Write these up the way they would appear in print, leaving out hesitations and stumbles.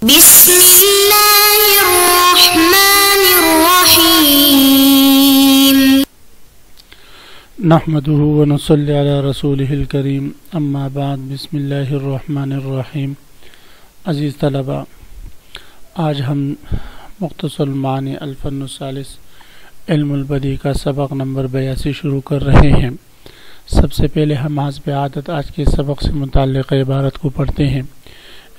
بسم الله الرحمن الرحيم نحمده ونصلي على رسوله الكريم اما بعد بسم اللہ الرحمن الرحیم. عزیز طلباء، آج ہم مختصر المعانی الفن الثالث علم البدیع کا سبق نمبر 82 شروع کر رہے ہیں. سب سے پہلے ہم حسب عادت آج کے سبق سے متعلق عبارت کو پڑھتے ہیں.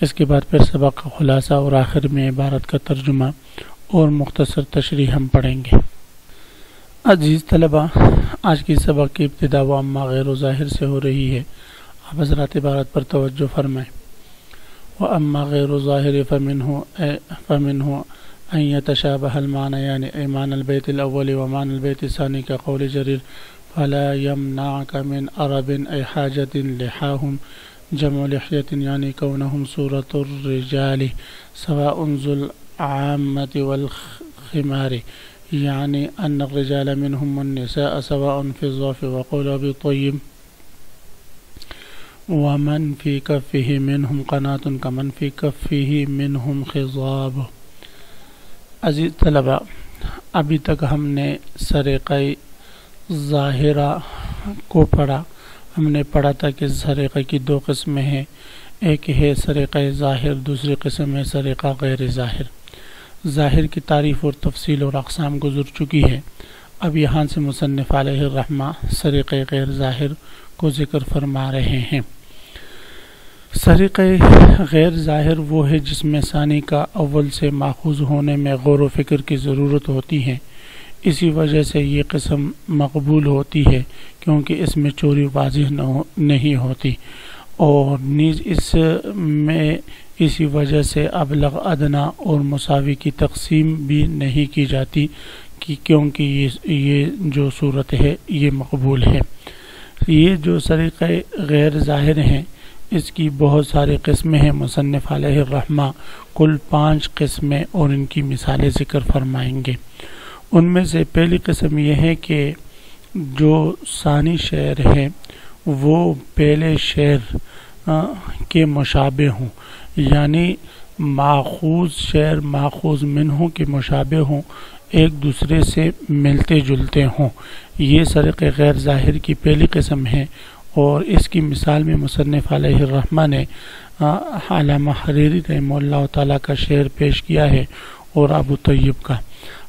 اس کے بعد پھر سبق کا خلاصہ اور آخر میں عبارت کا ترجمہ اور مختصر تشریح ہم پڑھیں گے. عزیز طلباء، آج کی سبق کی ابتدا و اما غیر و ظاہر سے ہو رہی ہے. آپ حضرات عبارت پر توجہ فرمائیں. وَأَمَّا غَيْرُ ظَاهِرِ فَمِنْهُ أَنْ يَتَشَابَهَ الْمَعْنَى يعني معنى البيت الأول ومعنى البيت الثاني كقول جرير فلا يمنعك من أرب أي حاجة لحاهم جمع لحية يعني كونهم صورة الرجال سواء ذو العامة والخمار يعني أن الرجال منهم والنساء سواء في الضعف. وقول أبي طيب ومن في كفه منهم قناة كمن في كفه منهم خضاب. عزیز طلباء، ابھی تک ہم نے سریقہ ظاہرہ کو پڑھا. ہم نے پڑھا تھا کہ سریقہ کی دو قسمیں ہیں. ایک ہے سریقہ ظاہر، دوسری قسم ہے سریقہ غیر ظاہر. ظاہر کی تعریف اور تفصیل اور اقسام گزر چکی ہے. اب یہاں سے مصنف علیہ الرحمہ سریقہ غیر ظاہر کو ذکر فرما رہے ہیں. سریقہ غیر ظاہر وہ ہے جس میں ثانی کا اول سے ماخوذ ہونے میں غور و فکر کی ضرورت ہوتی ہے. اسی وجہ سے یہ قسم مقبول ہوتی ہے کیونکہ اس میں چوری واضح نہیں ہوتی، اور نیز اس میں اسی وجہ سے ابلغ، ادنا اور مساوی کی تقسیم بھی نہیں کی جاتی کیونکہ یہ جو صورت ہے یہ مقبول ہے. یہ جو سریقہ غیر ظاہر ہیں اس کی بہت ساری قسمیں ہیں. مصنف علیہ الرحمہ کل 5 قسمیں اور ان کی مثالیں ذکر فرمائیں گے. ان میں سے پہلی قسم یہ ہے کہ جو ثانی شعر ہے وہ پہلے شعر کے مشابہ ہوں، یعنی ماخوذ شعر ماخوذ منہ کے مشابہ ہوں، ایک دوسرے سے ملتے جلتے ہوں. یہ سریقہ غیر ظاہر کی پہلی قسم ہے، اور اس کی مثال میں مصنف علیہ الرحمہ نے علامہ حریری رحمہ اللہ تعالیٰ کا شعر پیش کیا ہے اور ابو طیب کا.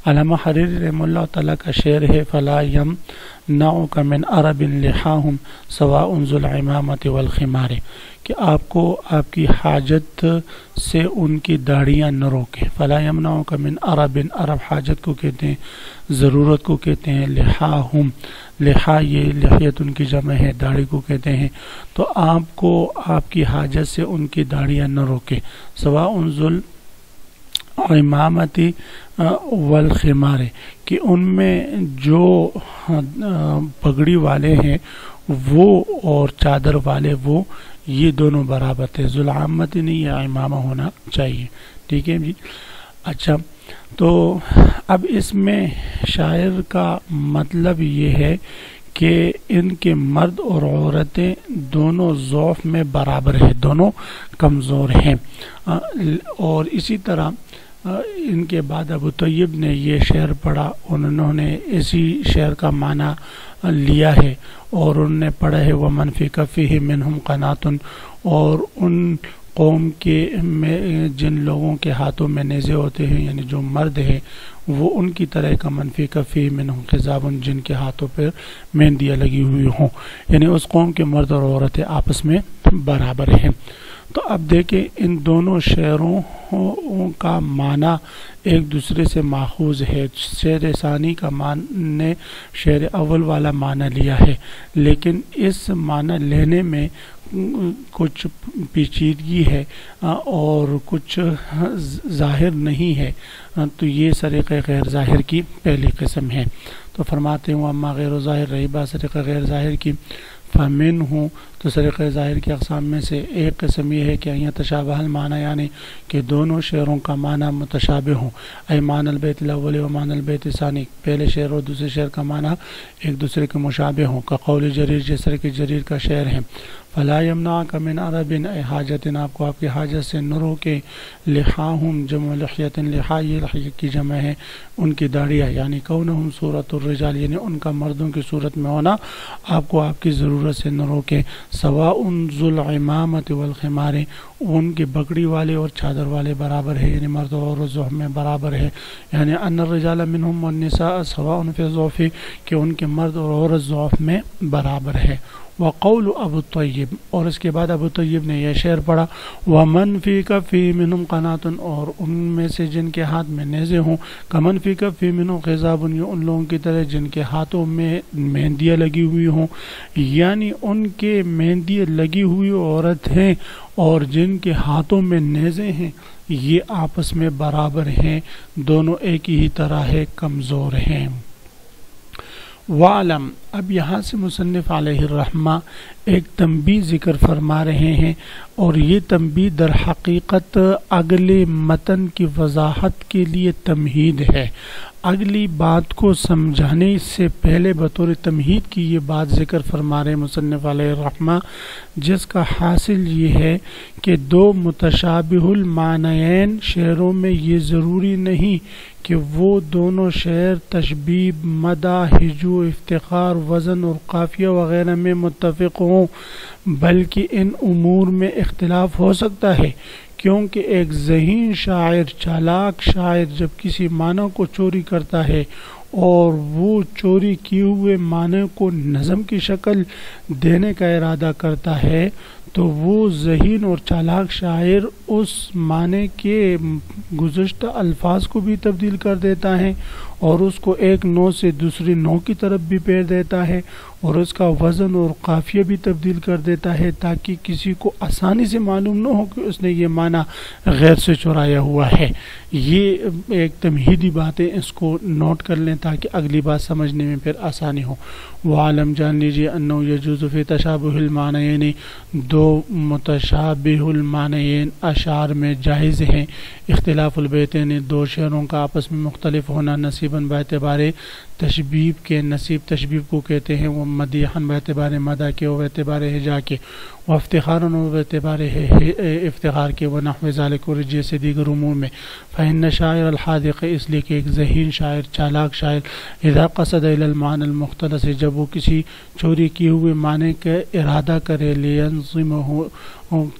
علامہ حریری رحمہ اللہ تعالیٰ کا شعر ہے فلا یمنعک من عرب لحاہم سواء ذو العمامۃ والخمار، کہ آپ کو آپ کی حاجت سے ان کی داڑیاں نہ روکیں. فلا یمنعک من عرب، عرب حاجت کو کہتے ہیں، ضرورت کو کہتے ہیں. لحاہم، لحا یہ لحیت ان کی جمع ہے، داڑھی کو کہتے ہیں. تو آپ کو آپ کی حاجت سے ان کی داڑیاں نہ روکیں. سواء ذو العمامۃ والخمار، کہ ان میں جو پگڑی والے ہیں وہ اور چادر والے وہ، یہ دونوں برابر تھے. ذو العامۃ نہیں، یہ امامہ ہونا چاہیے. ٹھیک ہے جی. اچھا، تو اب اس میں شاعر کا مطلب یہ ہے کہ ان کے مرد اور عورتیں دونوں ضعف میں برابر ہیں، دونوں کمزور ہیں. اور اسی طرح ان کے بعد ابو طیب نے یہ شعر پڑھا، انہوں نے اسی شعر کا معنی لیا ہے اور انہوں نے پڑھا ہے وَمَنْ فِي كَفِّهِ مِنْهُمْ قَنَاةٌ، اور ان قوم کے میں جن لوگوں کے ہاتھوں میں نیزے ہوتے ہیں، یعنی جو مرد ہیں وہ ان کی طرح کا منفی کفی منہم خضاب، جن کے ہاتھوں پر مہندیاں لگی ہوئی ہوں، یعنی اس قوم کے مرد اور عورتیں آپس میں برابر ہیں. تو اب دیکھیں ان دونوں شعروں کا معنی ایک دوسرے سے ماخوذ ہے. شعر ثانی کا معنی شعر اول والا معنی لیا ہے، لیکن اس معنی لینے میں کچھ پیچیدگی ہے اور کچھ ظاہر نہیں ہے. تو یہ سریقہ غیر ظاہر کی پہلی قسم ہے. تو فرماتے ہیں اما غیر ظاہر، رہی بات سریقہ غیر ظاہر کی، فمن ہوں. تو سریقہ ظاہر کی اقسام میں سے ایک قسم یہ ہے کہ تشابہ المعنی، یعنی کہ دونوں شعروں کا معنی متشابہ ہوں. اے معنی البیت الاول و معنی البیت الثانی، پہلے شعر اور دوسرے شعر کا معنی ایک دوسرے کے مشابہ ہوں. کا قول جریر، جس طرح کہ جریر کا شعر ہے فلا یمنعک من عرب اے حاجت، آپ کو آپ کی حاجت سے نہ روکے، لحاہم جمع لحیت، لحا یہ لحیہ کی جمع ہے ان کی داڑیاں، یعنی کونہم صورت الرجال، یعنی ان کا مردوں کی صورت میں ہونا آپ کو آپ کی ضرورت سے نہ روکے، سواء ذو العمامۃ والخمار، ان کے بگڑی والے اور چادر والے برابر ہے، یعنی مرد اور عورت ضعف میں برابر ہے، یعنی ان الرجال منہم والنساء سواء فی الضعف، کہ ان کے مرد اور عورت ضعف میں برابر ہے۔ وقول ابو طیب، اور اس کے بعد ابو طیب نے یہ شعر پڑھا، ومن فی کفی منہم قنات، اور ان میں سے جن کے ہاتھ میں نیزے ہوں، کمن فی کفی منہم خضاب، یہ ان لوگوں کی طرح جن کے ہاتھوں میں مہندیاں لگی ہوئی ہوں، یعنی ان کے مہندیاں لگی ہوئی عورت ہیں اور جن کے ہاتھوں میں نیزے ہیں، یہ آپس میں برابر ہیں، دونوں ایک ہی طرح ہے، کمزور ہیں۔ وعلم، اب یہاں سے مصنف علیہ الرحمہ ایک تنبیہ ذکر فرما رہے ہیں، اور یہ تنبیہ در حقیقت اگلے متن کی وضاحت کے لیے تمہید ہے۔ اگلی بات کو سمجھانے سے پہلے بطور تمہید کی یہ بات ذکر فرما رہے مصنف علیہ الرحمہ، جس کا حاصل یہ ہے کہ دو متشابہ المعنیین شعروں میں یہ ضروری نہیں کہ وہ دونوں شعر تشبیب، مدح، ہجو، افتخار، وزن اور قافیہ وغیرہ میں متفق ہوں، بلکہ ان امور میں اختلاف ہو سکتا ہے، کیونکہ ایک ذہین شاعر، چالاک شاعر جب کسی معنی کو چوری کرتا ہے اور وہ چوری کیے ہوئے معنی کو نظم کی شکل دینے کا ارادہ کرتا ہے، تو وہ ذہین اور چالاک شاعر اس معنی کے گزشتہ الفاظ کو بھی تبدیل کر دیتا ہے اور اس کو ایک نوع سے دوسری نوع کی طرف بھی پھیر دیتا ہے، اور اس کا وزن اور قافیہ بھی تبدیل کر دیتا ہے، تاکہ کسی کو آسانی سے معلوم نہ ہو کہ اس نے یہ معنی غیر سے چرایا ہوا ہے۔ یہ ایک تمہیدی بات ہے، اس کو نوٹ کر لیں تاکہ اگلی بات سمجھنے میں پھر آسانی ہو۔ وعالم، جان لیجیے، انہو یجوز فی تشابہ المعنیین، دو متشابہ المعنیین اشعار میں جائز ہیں، اختلاف البیتین، دو شعروں کا آپس میں مختلف ہونا، نصیباً باعتبار تشبیب کے، نصیب تشبیب کو کہتے ہیں، وہ مدیحاً باعتبار مدح کے، و اعتبار ہجا کے، و افتخاراً و اعتبار افتخار کے، و نحو ذالک، اور جیسے دیگر امور میں۔ فإن شاعر الحاذق، اس لیے کہ ایک ذہین شاعر، چالاک شاعر، اذا قصد الى المعنى المختلس، جب وہ کسی چوری کیے ہوئے معنی کا ارادہ کرے، لینظمہ،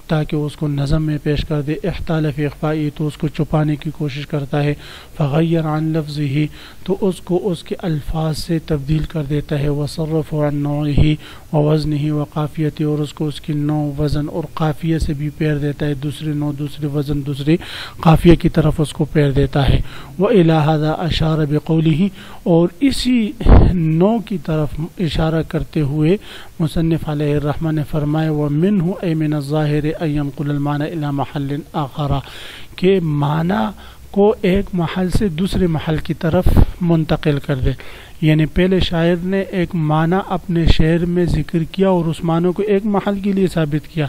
تاکہ اس کو نظم میں پیش کر دے، احتال فی اخفائی، تو اس کو چھپانے کی کوشش کرتا ہے، فغیر عن لفظہ، تو اس کو اس کے الفاظ سے تبدیل کر دیتا ہے، وصرف عن نوعہ ووزنہ وقافیتہ، اور اس کو اس کی نوع، وزن اور قافیہ سے بھی پیر دیتا ہے، دوسری نوع، دوسری وزن، دوسری قافیہ کی طرف اس کو پیر دیتا ہے۔ وإلی ھذا اشار بقولہ، اور اسی نوع کی طرف اشارہ کرتے ہوئے مصنف علیہ الرحمہ نے فرمایا، ومنہ ای من الظاہر ان ينقل المعنى الى محل آخر، کہ معنی کو ایک محل سے دوسرے محل کی طرف منتقل کر دے، یعنی پہلے شاعر نے ایک معنی اپنے شعر میں ذکر کیا اور اس معنی کو ایک محل کے لیے ثابت کیا،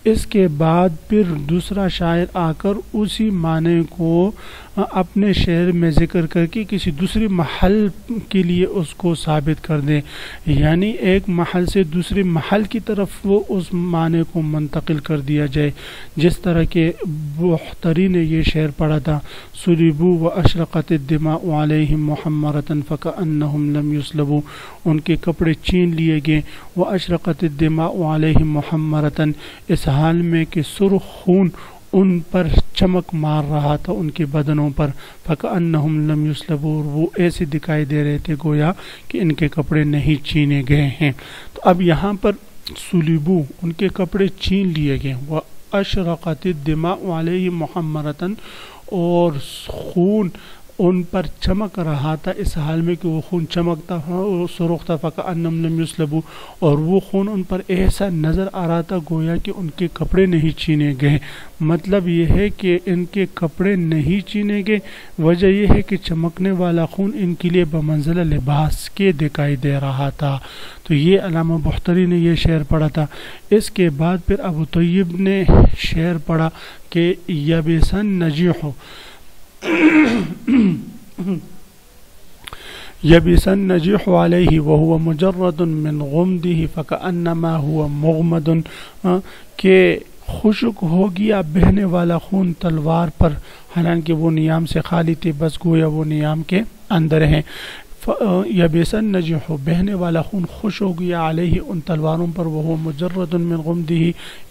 اس کے بعد پھر دوسرا شاعر آ کر اسی معنی کو اپنے شعر میں ذکر کر کے کسی دوسری محل کے لیے اس کو ثابت کر دیں، یعنی ایک محل سے دوسرے محل کی طرف وہ اس معنی کو منتقل کر دیا جائے، جس طرح کہ بحتری نے یہ شعر پڑھا تھا، صلبوا واشرقت الدماء علیہم محمرۃ فکأنہم لم یصلبوا، ان کے کپڑے چھین لیے گئے، واشرقت الدماء علیہم محمرۃ، اس حال میں کہ سرخ خون ان پر چمک مار رہا تھا ان کے بدنوں پر، فکأنہم لم یصلبوا، وہ ایسے دکھائی دے رہے تھے گویا کہ ان کے کپڑے نہیں چھینے گئے ہیں۔ تو اب یہاں پر صلبوا، ان کے کپڑے چھین لیے گئے، واشرقت الدماء علیہم محمرۃ، اور خون ان پر چمک رہا تھا اس حال میں کہ وہ خون چمکتا اور سرخ تھا، فکأنہم لم یصلبوا، اور وہ خون ان پر ایسا نظر آ رہا تھا گویا کہ ان کے کپڑے نہیں چھینے گئے۔ مطلب یہ ہے کہ ان کے کپڑے نہیں چھینے گئے، وجہ یہ ہے کہ چمکنے والا خون ان کے لیے بمنزلہ لباس کے دکھائی دے رہا تھا۔ تو یہ علامہ بحتری نے یہ شعر پڑھا تھا۔ اس کے بعد پھر ابو طیب نے شعر پڑھا کہ یبسن نجیح، یبس النجیح علیہ وہو مجرد من غمدہ فکأنما ہوا مغمد، کہ خشک ہو گیا بہنے والا خون تلوار پر، حالانکہ وہ نیام سے خالی تھی، بس گویا وہ نیام کے اندر ہیں۔ یبس النجیح، بہنے والا خون خوش ہو گیا علیہ ان تلواروں پر، وہ مجرد من غمدہ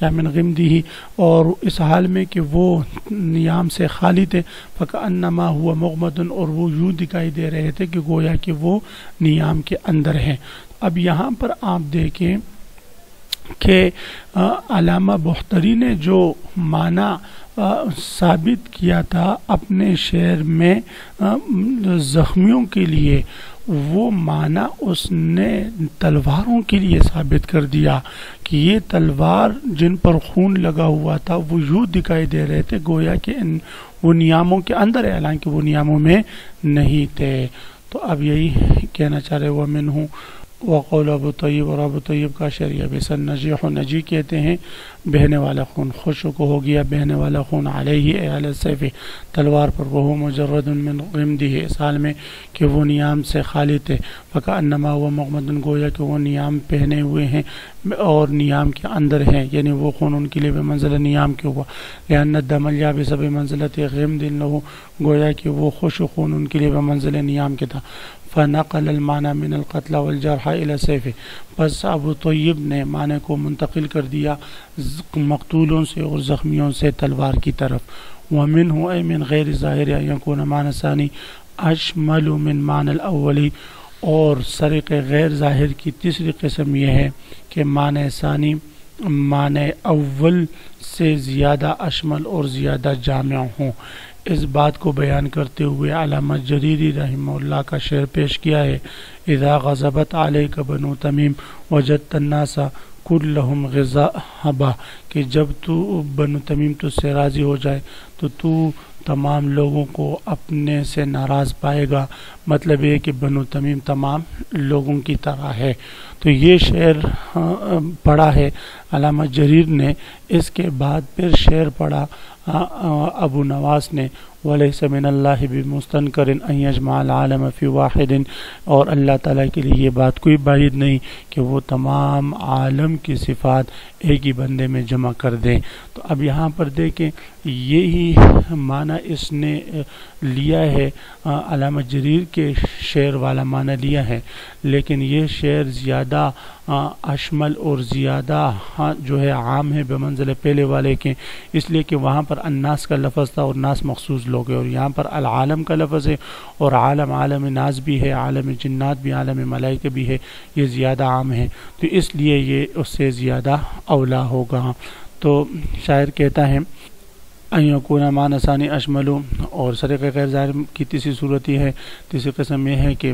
یا من غمدہ، اور اس حال میں کہ وہ نیام سے خالی تھے، فکأنما ہوا مغمد، اور وہ یوں دکھائی دے رہے تھے کہ گویا کہ وہ نیام کے اندر ہیں۔ اب یہاں پر آپ دیکھیں کہ علامہ بختری نے جو معنی ثابت کیا تھا اپنے شعر میں زخمیوں کے لیے، وہ معنی اس نے تلواروں کے لیے ثابت کر دیا کہ یہ تلوار جن پر خون لگا ہوا تھا وہ یوں دکھائی دے رہے تھے گویا کہ وہ نیاموں کے اندر ہے، حالانکہ وہ نیاموں میں نہیں تھے۔ تو اب یہی کہنا چاہ رہے وَمِنْهُ وقول ابو طیب، اور ابو طیب کا شعر یبس النجیح، نجی کہتے ہیں بہنے والا خون، خشک ہو گیا بہنے والا خون علیہ اے علی السیف، تلوار پر، وہ مجرد من غمدہ، اس حال میں کہ وہ نیام سے خالی تھے، فکأنما وہ مغمد، گویا کہ وہ نیام پہنے ہوئے ہیں اور نیام کے اندر ہیں، یعنی وہ خون ان کے لیے بمنزل نیام کے ہوا، لأن الدم الیابس بمنزلۃ غمد لہ، گویا کہ وہ خشک خون ان کے لیے بمنزل نیام کے تھا۔ فنقل المعنى من القتل والجرح الى السيف، بس ابو طیب نے معنی کو منتقل کر دیا مقتولوں سے اور زخمیوں سے تلوار کی طرف۔ ومنه اي من غیر ظاہر ان يكون معنى ثانی اشمل من معنى الاول، اور سرق غیر ظاہر کی تیسری قسم یہ ہے کہ معنی ثانی معنی اول سے زیادہ اشمل اور زیادہ جامع ہوں۔ اس بات کو بیان کرتے ہوئے علامہ جریری رحمہ اللہ کا شعر پیش کیا ہے، اذا غضبت علیک بنو تمیم وجدت الناس کلہم غضبا، کہ جب تو بنو تمیم تو سے راضی ہو جائے تو تمام لوگوں کو اپنے سے ناراض پائے گا، مطلب یہ کہ بنو تمیم تمام لوگوں کی طرح ہے۔ تو یہ شعر پڑھا ہے علامہ جریر نے، اس کے بعد پھر شعر پڑھا ابو نواس نے، وَلَيْسَ مِنَ اللَّهِ بِمُسْتَنْكَرٍ أَن يَجْمَعَ الْعَالَمَ فِي وَاحِدٍ، اور اللہ تعالیٰ کے لیے یہ بات کوئی بعید نہیں کہ وہ تمام عالم کی صفات ایک ہی بندے میں جمع کر دیں۔ تو اب یہاں پر دیکھیں یہی معنی اس نے لیا ہے، علامہ جریر کے شعر والا معنی لیا ہے، لیکن یہ شعر زیادہ اشمل اور زیادہ جو ہے عام ہے بمنزل پہلے والے کے، اس لیے کہ وہاں پر الناس کا لفظ تھا اور ناس مخصوص لوگ ہیں، اور یہاں پر العالم کا لفظ ہے، اور عالم ناس بھی ہے، عالم جنات بھی، عالم ملائکہ بھی ہے، یہ زیادہ عام ہے، تو اس لیے یہ اس سے زیادہ اولا ہوگا۔ تو شاعر کہتا ہے ان یکون معنی ثانی اشمل، اور سرق غیر ظاہر کی تیسری صورت یہ ہے، تیسری قسم یہ ہے کہ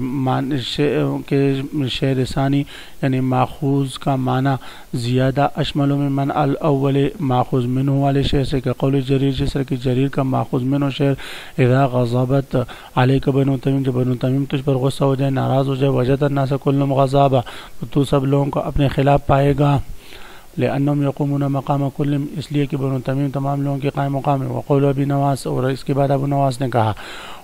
شعر ثانی یعنی ماخوذ کا معنی زیادہ اشمل میں من الاول ماخوذ منہ والے شعر سے، کہ قول جریر، جس طرح کہ جریر کا ماخوذ منہ شعر اذا غضبت علیک بنو تمیم، جب بنو تمیم تجھ پر غصہ ہو جائے، ناراض ہو جائے، وجدت الناس کلہم غضبا، تو سب لوگوں کو اپنے خلاف پائے گا، لأنهم يقومون مقام كل، اس لیے کہ بنو تمیم تمام لوگوں کے قائم مقام ہے۔ وقول ابی نواس، اور اس کے بعد ابو نواس نے کہا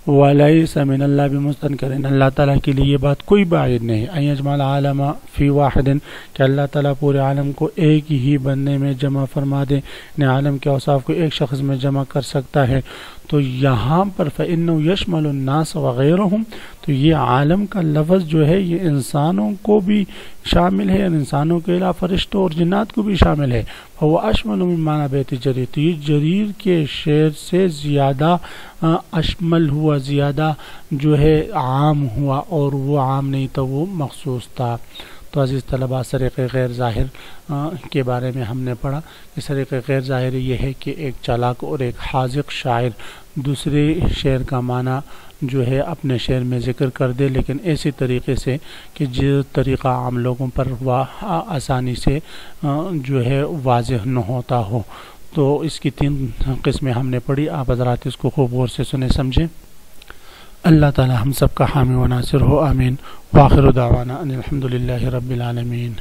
وَلَيْسَ مِنَ اللَّهِ بِمُسْتَنْكَرٍ، اللہ تعالیٰ کے لیے یہ بات کوئی بعید نہیں، أَن يَجْمَعَ الْعَالَمَ فِي وَاحِدٍ، کہ اللہ تعالیٰ پورے عالم کو ایک ہی بندے میں جمع فرما دے، نے عالم کے اوصاف کو ایک شخص میں جمع کر سکتا ہے۔ تو یہاں پر فَإِنَّهُ يَشْمَلُ النَّاسَ وَغَيْرَهُمْ، تو یہ عالم کا لفظ جو ہے یہ انسانوں کو بھی شامل ہے، انسانوں کے علاوہ فرشتوں اور جنات کو بھی شامل ہے۔ فَهُوَ أَشْمَلُ مِن مَّعنَى بَيْتِ جَرِيرٍ، تو یہ جریر کے شعر سے زیادہ اشمل ہوا، زیادہ جو ہے عام ہوا، اور وہ عام نہیں تھا، وہ مخصوص تھا۔ تو عزیز طلباء، سرق غیر ظاہر کے بارے میں ہم نے پڑھا کہ سرق غیر ظاہر یہ ہے کہ ایک چالاک اور ایک حاذق شاعر دوسرے شعر کا معنی جو ہے اپنے شعر میں ذکر کر دے، لیکن ایسی طریقے سے کہ جو طریقہ عام لوگوں پر آسانی سے جو ہے واضح نہ ہوتا ہو۔ تو اس کی 3 قسمیں ہم نے پڑھی، آپ حضرات اس کو خوب غور سے سنیں سمجھیں۔ اللہ تعالی ہم سب کا حامی و ناصر ہو، آمین۔ وآخر دعوانا ان الحمد للہ رب العالمین۔